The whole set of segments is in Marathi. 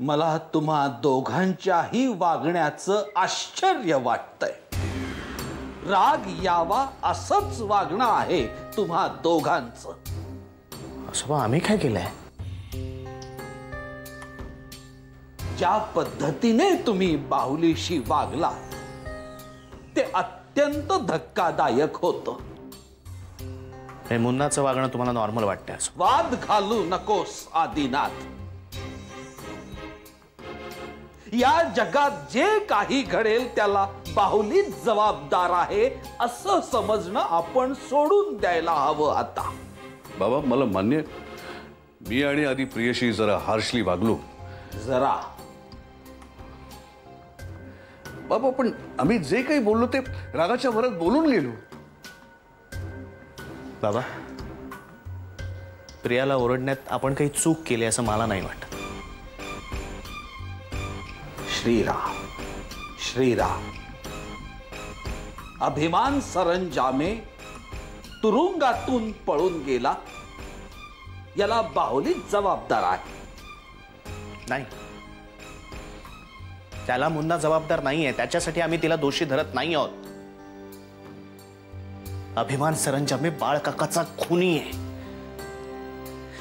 मला तुम्हा दोघांच्याही वागण्याचं आश्चर्य वाटतंय. राग यावा असंच वागणं आहे तुम्हा दोघांचं. असं आम्ही काय केलंय? ज्या पद्धतीने तुम्ही बाहुलीशी वागला ते अत्यंत धक्कादायक होतं. हे मुन्नाचं वागणं तुम्हाला नॉर्मल वाटतंय? वाद घालू नकोस आदिनाथ. या जगात जे काही घडेल त्याला बाहुलीच जबाबदार आहे असं समजणं आपण सोडून द्यायला हवं आता. बाबा मला मान्य, मी आणि आधी प्रियशी जरा हार्शली वागलो. जरा बाबा, पण आम्ही जे काही बोललो ते रागाच्या भरात बोलून गेलो. बाबा, प्रियाला ओरडण्यात आपण काही चूक केली असं मला नाही वाटत. श्रीराम श्रीराम. अभिमान सरंजामे तुरुंगातून पळून गेला याला बाहुलीच जबाबदार आहे. नाही, त्याला मुन्ना जबाबदार नाहीये. त्याच्यासाठी आम्ही तिला दोषी धरत नाही आहोत. अभिमान सरंजामे बाळकाकाचा खुनी आहे.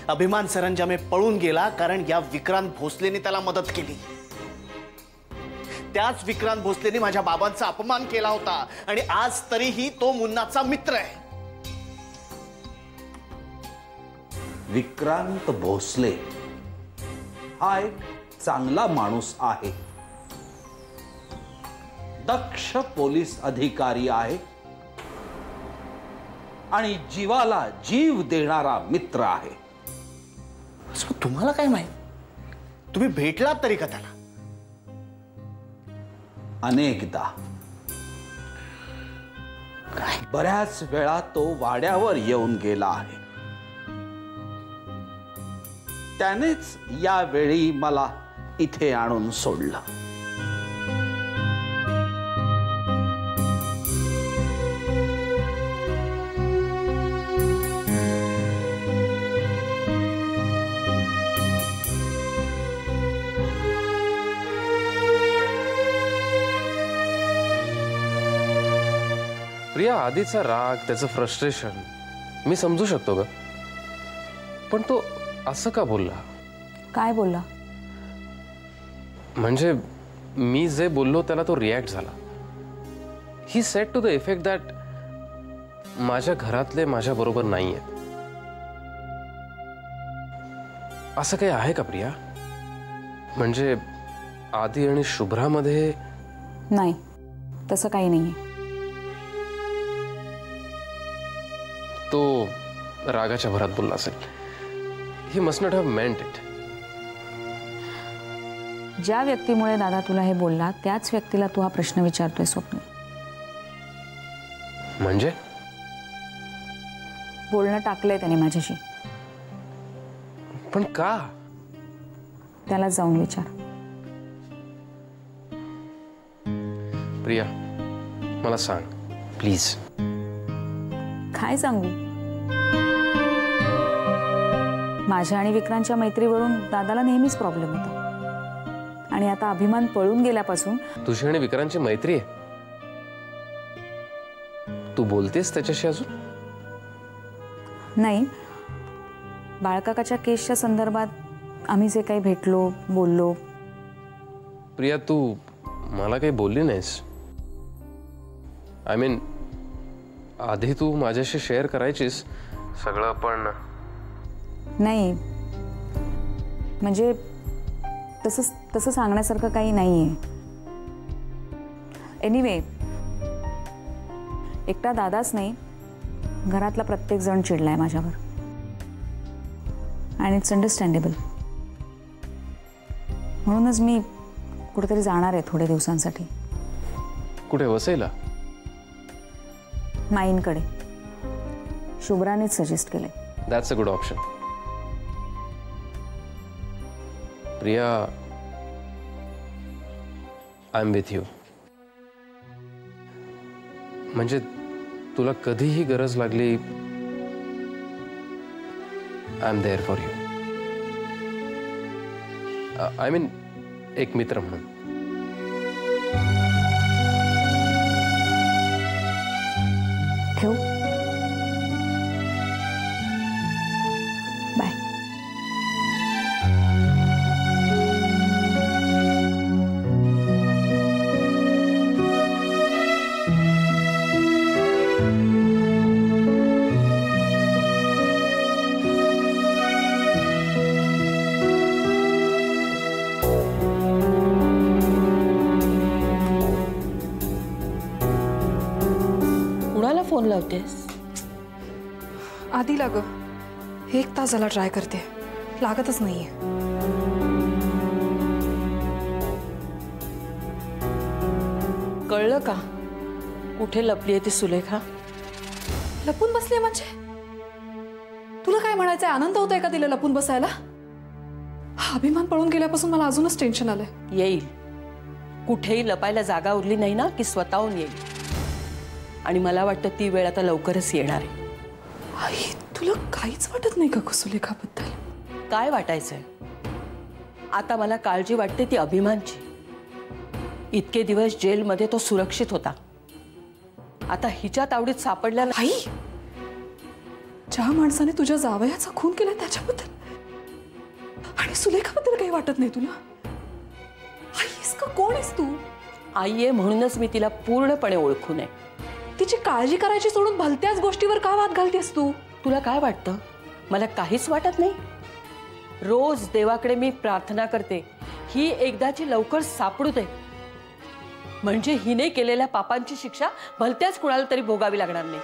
अभिमान सरंजामे पळून गेला कारण या विक्रांत भोसलेने त्याला मदत केली. त्याच विक्रांत भोसलेने माझ्या बाबांचा अपमान केला होता आणि आज तरीही तो मुन्नाचा मित्र आहे. विक्रांत भोसले हा एक चांगला माणूस आहे. दक्ष पोलीस अधिकारी आहे आणि जीवाला जीव देणारा मित्र आहे. तुम्हाला काय माहित? तुम्ही भेटलात तरी का त्याला? अनेकदा. बऱ्याच वेळा तो वाड्यावर येऊन गेला आहे. त्यानेच यावेळी मला इथे आणून सोडलं. प्रिया, आधीचा राग, त्याचं फ्रस्ट्रेशन मी समजू शकतो ग, पण तो असं का बोलला? काय बोलला? म्हणजे मी जे बोललो त्याला तो रिॲक्ट झाला. He said to the effect that माझ्या घरातले माझ्या बरोबर नाहीये. असं काही आहे का प्रिया? म्हणजे आदी आणि शुभ्रामध्ये? नाही, तसं काही नाहीये. तो रागाच्या भरात बोलला असेल. ही मस्ट नॉट हॅव मेंट इट. ज्या व्यक्तीमुळे दादा तुला हे बोलला त्याच व्यक्तीला तू हा प्रश्न विचारतोय स्वप्न. म्हणजे बोलणं टाकलंय त्याने माझ्याशी. पण का? त्याला जाऊन विचार. प्रिया, मला सांग प्लीज. काय सांगू? माझ्या आणि विक्रांतच्या मैत्रीवरून दादाला नेहमीच प्रॉब्लेम होता आणि आता अभिमान पळून गेल्यापासून. तुझी आणि विक्रांतची मैत्री आहे? तू बोलतेस त्याच्याशी अजून? नाही, बाळकाकाच्या केसच्या संदर्भात आम्ही जे काही भेटलो बोललो. प्रिया, तू मला काही बोलली नाहीस. आय मीन, आधी तू माझ्याशी शेअर करायचीस सगळं, पण नाही. म्हणजे तसं सांगण्यासारखं काही नाहीये. एनिवे, एकटा दादाच नाही, घरातला प्रत्येक जण चिडलाय माझ्यावर. आणि इट्स अंडरस्टँडेबल. म्हणूनच मी कुठेतरी जाणार आहे थोड्या दिवसांसाठी. कुठे? वसईला? माईंकडे. शुभ्रानेच सजेस्ट केलंय. That's a good option. Priya, I am with you. म्हणजे तुला कधीही गरज लागली, I am there for you. I mean एक मित्र म्हणून. ठेवू. बाय. कुणाला फोन लावतेस? आधी लाग. 1 तास झाला ट्राय करते, लागतच नाहीये. कळलं का कुठे लपली आहे ती सुलेखा? लपून बसली म्हणजे? तुला काय म्हणायचंय? आनंद होतोय का तिला लपून बसायला? हा अभिमान पळून गेल्यापासून मला अजूनच टेन्शन आलंय. येईल. कुठेही लपायला जागा उरली नाही ना की स्वतःहून येईल. आणि मला वाटतं ती वेळ आता लवकरच येणार आहे. आई, तुला काहीच वाटत नाही का सुलेखाबद्दल? काय वाटायचंय? आता मला काळजी वाटते ती अभिमानची. इतके दिवस जेलमध्ये तो सुरक्षित होता. आता हिच्या तावडीत सापडला. आई, ज्या माणसाने तुझ्या जावयाचा खून केला त्याच्याबद्दल आणि सुलेखाबद्दल काही वाटत नाही तुला? आईस का? कोण आहेस तू? आई आहे म्हणूनच मी तिला पूर्णपणे ओळखू नये. तिची काळजी करायची सोडून भलत्याच गोष्टीवर का वाद घालतेस तू? तुला काय वाटतं? मला काहीच वाटत नाही. रोज देवाकडे मी प्रार्थना करते ही एकदाची लवकर सापडू दे, म्हणजे हिने केलेल्या पापांची शिक्षा भलत्याच कुणाला तरी भोगावी लागणार नाही.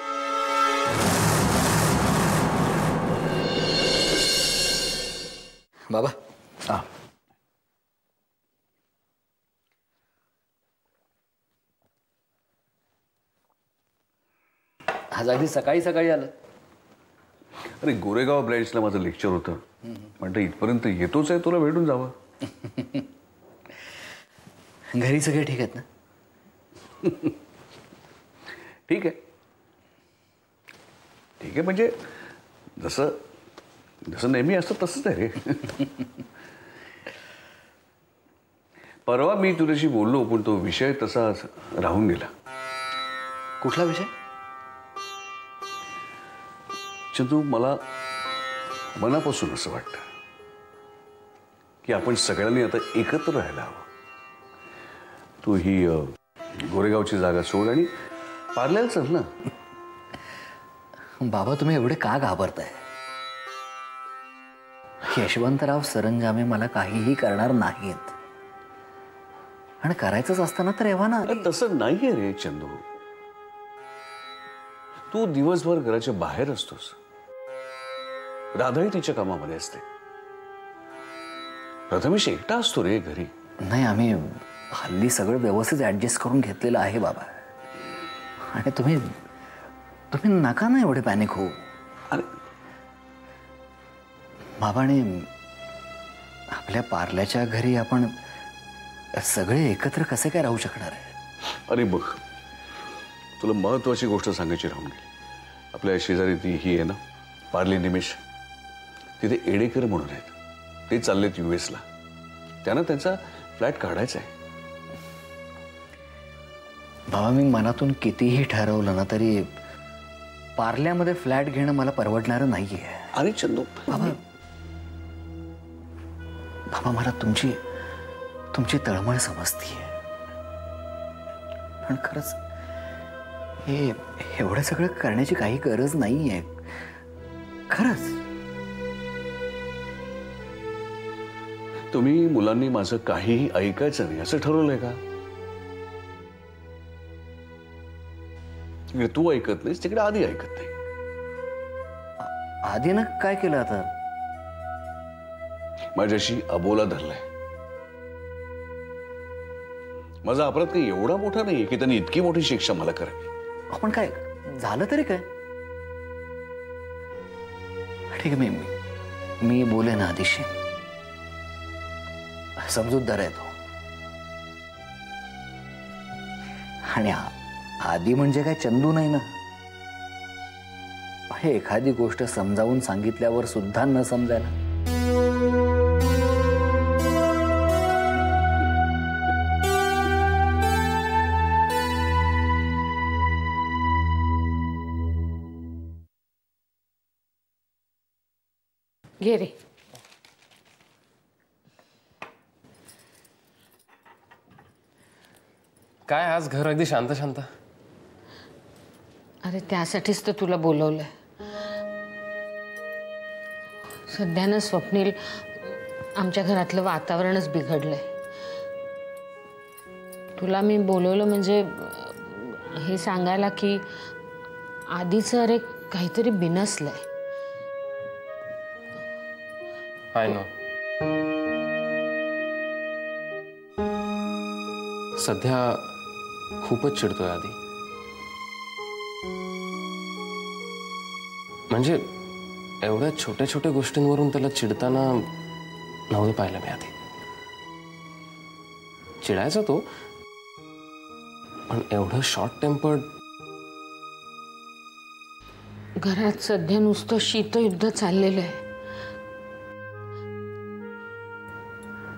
बाबा, आज अगदी सकाळी सकाळी आलं. अरे गोरेगाव ब्रांचला माझं लेक्चर होतं. म्हटलं इथपर्यंत येतोच आहे, तुला भेटून जावं. घरी सगळे ठीक आहेत ना? ठीक आहे. ठीक आहे म्हणजे जसं जसं नेहमी असतं तसंच आहे रे. परवा मी तुझ्याशी बोललो पण तो विषय तसा राहून गेला. कुठला विषय? चंदू, मला मनापासून असं वाटतं की आपण सगळ्यांनी आता एकत्र राहायला हवं. तू ही गोरेगावची जागा सोड आणि पार्ल्याला चल ना. बाबा, तुम्ही एवढे का घाबरताय? यशवंतराव सरंजामे मला काहीही करणार नाहीत. आणि करायचंच असताना तर एव्हा ना. तसं नाहीये रे चंदू. तू दिवसभर घराच्या बाहेर असतोस. राधाही तिच्या कामामध्ये असते. प्रथमेश एकटा असतो रे घरी. नाही, आम्ही हल्ली सगळं व्यवस्थित ऍडजस्ट करून घेतलेलं आहे बाबा. आणि तुम्ही तुम्ही नका ना एवढे पॅनिक हो. अरे बाबाने आपल्या पार्ल्याच्या घरी आपण सगळे एकत्र कसे काय राहू शकणार आहे? अरे बघ, तुला महत्वाची गोष्ट सांगायची राहून गेली. आपल्या शेजारी ती ही आहे ना पार्ली निमेश, तिथे एडेकर म्हणून आहेत. ते चाललेत US ला. त्यांना त्यांचा फ्लॅट काढायचा आहे. बाबा, मी मनातून कितीही ठरवलं ना तरी पार्ल्यामध्ये फ्लॅट घेणं मला परवडणारं नाहीये. अरे चंदू बाबा, बाबा मला तुमची तुमची तळमळ समजतीये. पण खरंच हे एवढं सगळं करण्याची काही गरज नाहीये. खरंच. तुम्ही मुलांनी माझं काहीही ऐकायचं नाही असं ठरवलंय का? इकडे तू ऐकत नाहीस, तिकडे आधी ऐकत नाही. आधीनं काय केलं आता? माझ्याशी अबोला धरलाय. माझा अपराध काही एवढा मोठा नाहीये की त्यांनी इतकी मोठी शिक्षा मला करावी. आपण काय झालं तरी काय? ठीक आहे, मी बोले ना आदिशी. समजूतदार आहे तो. आणि आधी म्हणजे काय चंदू नाही ना. हे एखादी गोष्ट समजावून सांगितल्यावर सुद्धा न समजायला. घे रे. काय आज घर अगदी शांत शांत. अरे त्यासाठीच तर तुला बोलवलंय. सध्या ना स्वप्नील, आमच्या घरातलं वातावरणच बिघडलंय. तुला मी बोलवलं म्हणजे हे सांगायला की आधीचं अरे काहीतरी बिनसलंय. I know. सध्या खूपच चिडतोय आधी. म्हणजे एवढ्या छोट्या छोट्या गोष्टींवरून त्याला चिडताना नव्हतं पाहिलं मी आधी. चिडायचा तो, पण एवढं शॉर्ट टेम्पर्ड. घरात सध्या नुसतं शीतयुद्ध चाललेलं आहे.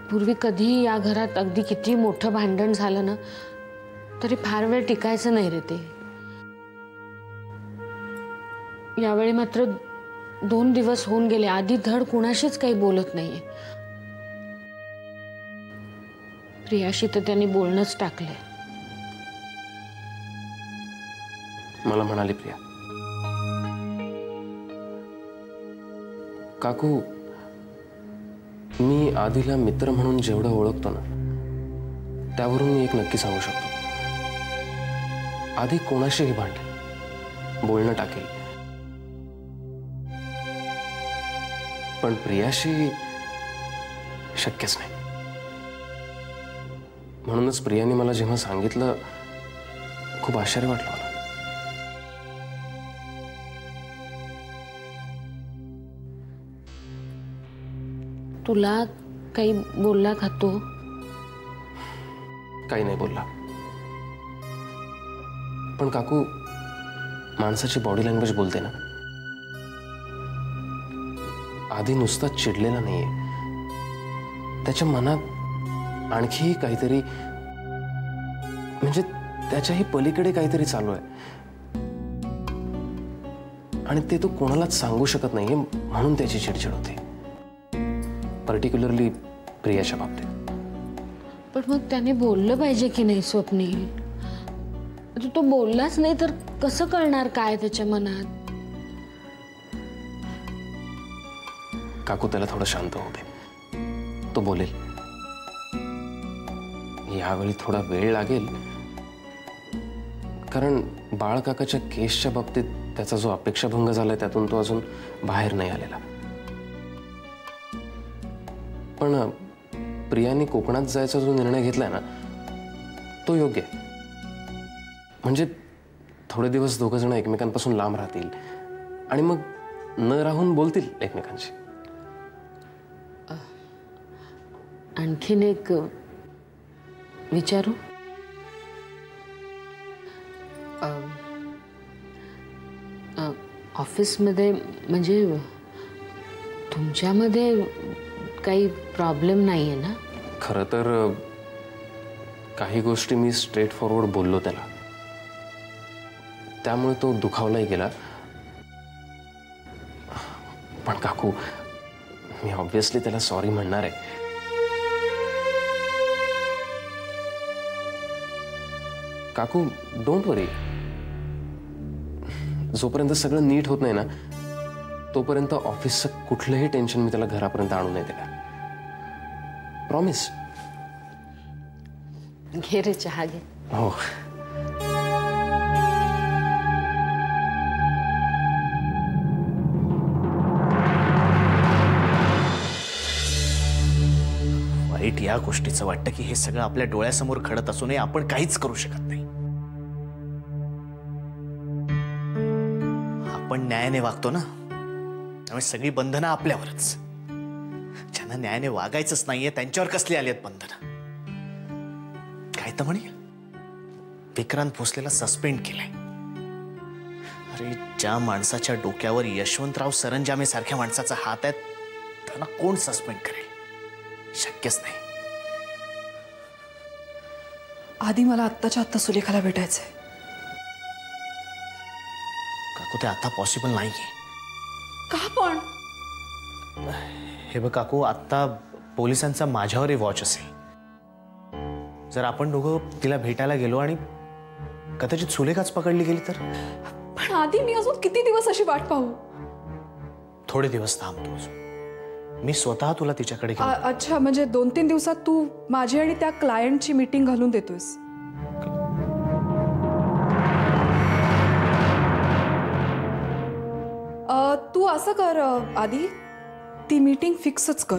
पूर्वी कधीही या घरात अगदी किती मोठं भांडण झालं ना तरी फार वेळ टिकायचं नाही रे ते. यावेळी मात्र 2 दिवस होऊन गेले, आधी धड कुणाशीच काही बोलत नाहीये. प्रियाशी तर त्यांनी बोलणंच टाकलंय. मला म्हणाली प्रिया, काकू मी आधीला मित्र म्हणून जेवढं ओळखतो ना त्यावरून मी एक नक्की सांगू शकतो, आधी कोणाशीही भांडेल, बोलणं टाकेल, पण प्रियाशी शक्यच नाही. म्हणूनच प्रियाने मला जेव्हा सांगितलं खूप आश्चर्य वाटलं मला. तुला काही बोलला का तो? काही नाही बोलला, पण काकू माणसाची बॉडी लँग्वेज बोलते ना. आधी नुसता चिडलेला नाहीये, त्याच्या मनात आणखी काहीतरी, म्हणजे त्याच्याही पलीकडे काहीतरी चालू आहे आणि ते तो कोणालाच सांगू शकत नाहीये, म्हणून त्याची चिडचिड होते, पर्टिक्युलरली प्रियाच्या बाबतीत. पण मग त्याने बोललं पाहिजे की नाही स्वप्नील? तो बोललाच नाही तर कसं कळणार काय त्याच्या मनात? काकू त्याला थोडं शांत होऊ दे, तो बोलेल. यावेळी थोडा वेळ लागेल, कारण बाळ काकाच्या केसच्या बाबतीत त्याचा जो अपेक्षाभंग झालाय त्यातून तो अजून बाहेर नाही आलेला. पण प्रियाने कोकणात जायचा जो निर्णय घेतलाय ना तो योग्य आहे. म्हणजे थोडे दिवस दोघं जण एकमेकांपासून लांब राहतील आणि मग न राहून बोलतील एकमेकांशी. आणखीन एक विचारू? ऑफिसमध्ये म्हणजे तुमच्यामध्ये काही प्रॉब्लेम नाहीये ना? खरं तर काही गोष्टी मी स्ट्रेट फॉरवर्ड बोललो त्याला, त्यामुळे तो दुखावलाही गेला. पण काकू मी ऑब्व्हियसली त्याला सॉरी म्हणणार आहे. काकू डोंट वरी, जोपर्यंत सगळं नीट होत नाही ना तोपर्यंत ऑफिसचं कुठलंही टेन्शन मी त्याला घरापर्यंत आणू नाही दिलं. प्रॉमिस. घे रे चहा घे. हो. वाईट या गोष्टीचं वाटतं की हे सगळं आपल्या डोळ्यासमोर घडत असूनही आपण काहीच करू शकत नाही. आपण न्यायाने वागतो ना, त्यामुळे सगळी बंधनं आपल्यावरच. ज्यांना न्यायाने वागायचंच नाहीये त्यांच्यावर कसली आली आहेत बंधनं? काय तर म्हणे विक्रांत भोसलेला सस्पेंड केलंय. अरे ज्या माणसाच्या डोक्यावर यशवंतराव सरंजामे सारख्या माणसाचा हात आहे त्यांना कोण सस्पेंड करेल? शक्यच नाही. आधी मला आत्ताच्या आत्ता सुलेखाला भेटायचंय. काकू ते आता पॉसिबल नाहीये. का पण? हे बघ काकू, आत्ता पोलिसांचा माझ्यावरही वॉच असेल. जर आपण दोघं तिला भेटायला गेलो आणि कदाचित सुलेखाच पकडली गेली तर? पण आधी मी अजून किती दिवस अशी वाट पाहू? थोडे दिवस थांबतो अजून. मी स्वतः तुला तिच्याकडे घेऊन. अच्छा, म्हणजे 2-3 दिवसात तू माझी आणि त्या क्लायंटची मीटिंग घालून देतोयस? तू असं कर आधी, ती मीटिंग फिक्सच कर.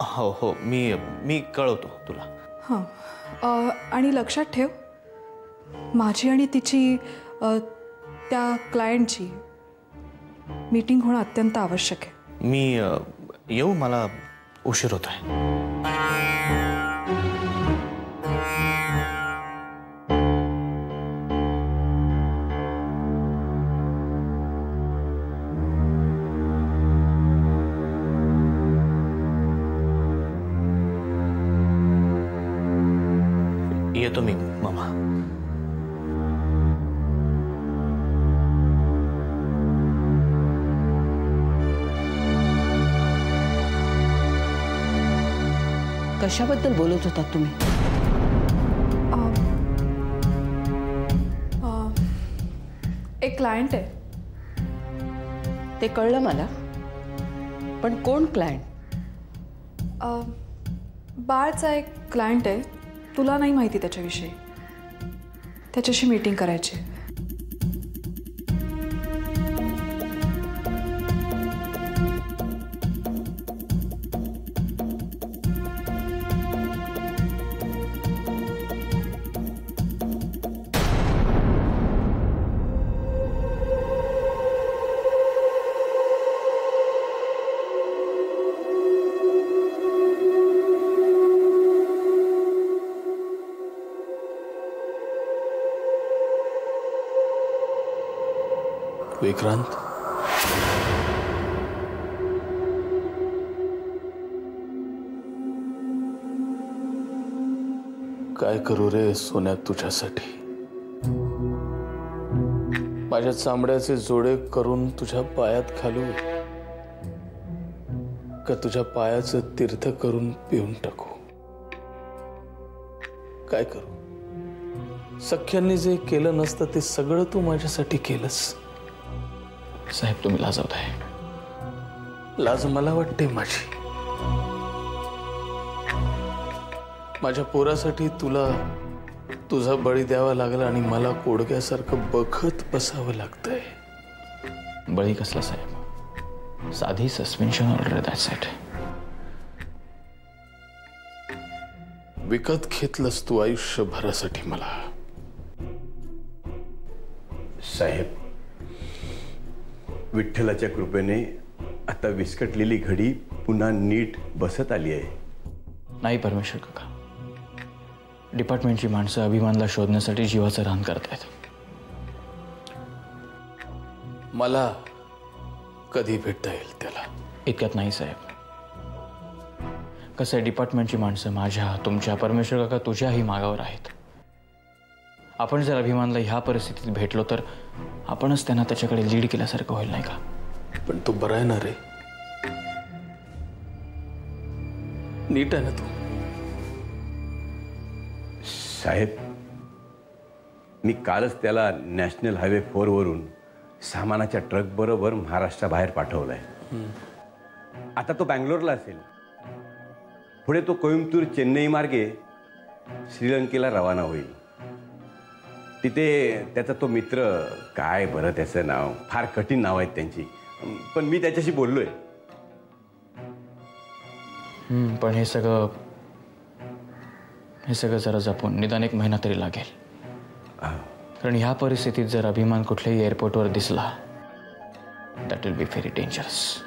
हो हो, मी कळवतो तुला. हां, आणि लक्षात ठेव, माझी आणि तिची त्या क्लायंटची मीटिंग होणं अत्यंत आवश्यक आहे. मी येऊ, मला उशीर होत आहे. येतो मी मामा. कशाबद्दल बोलत होतात तुम्ही? एक क्लायंट आहे. ते कळलं मला, पण कोण क्लायंट? बाळचा एक क्लायंट आहे, तुला नाही माहिती त्याच्याविषयी. त्याच्याशी मीटिंग करायची. विक्रांत, काय करू रे सोन्या तुझ्यासाठी? माझ्या चामड्याचे जोडे करून तुझ्या पायात घालू का तुझ्या पायाचं तीर्थ करून पिऊन टाकू? काय करू? सख्यांनी जे केलं नसतं ते सगळं तू माझ्यासाठी केलंस. साहेब, तुम्ही लाजवताय. लाज मला वाटते माझी. माझ्या पोरासाठी तुला तुझा बळी द्यावा लागला आणि मला कोडक्यासारखं बघत बसावं लागतंय. बळी कसला साहेब? साधी सस्पेन्शन ऑर्डर, दॅट्स इट. विकत घेतलंस तू आयुष्यभरासाठी मला. साहेब, विठ्ठलाच्या कृपेने आता विस्कटलेली घडी पुन्हा नीट बसत आली आहे. नाही परमेश्वर काका, डिपार्टमेंटची माणसं अभिमानला शोधण्यासाठी जीवाचं रान करतायत. मला कधी भेटता येईल त्याला? इतक्यात नाही साहेब. कसं आहे, डिपार्टमेंटची माणसं माझ्या, तुमच्या, परमेश्वर काका तुझ्याही मागावर आहेत. आपण जर अभिमानला ह्या परिस्थितीत भेटलो तर आपणच त्यांना त्याच्याकडे लीड केल्यासारखं होईल, नाही का? पण तू बरा आहे ना रे? नीट आहे ना तू? साहेब, मी कालच त्याला नॅशनल हायवे 4 वरून सामानाच्या ट्रक बरोबर महाराष्ट्राबाहेर पाठवलाय. आता तो बँगलोरला असेल. पुढे तो कोइंबतूर चेन्नई मार्गे श्रीलंकेला रवाना होईल. तिथे त्याचा तो मित्र, काय बरं त्याचं नाव, फार कठीण नाव आहेत त्यांची, पण मी त्याच्याशी बोललोय. पण हे सगळं जरा जपून, निदान 1 महिना तरी लागेल. कारण ह्या परिस्थितीत जर अभिमान कुठल्याही एअरपोर्टवर दिसला, that will be very dangerous.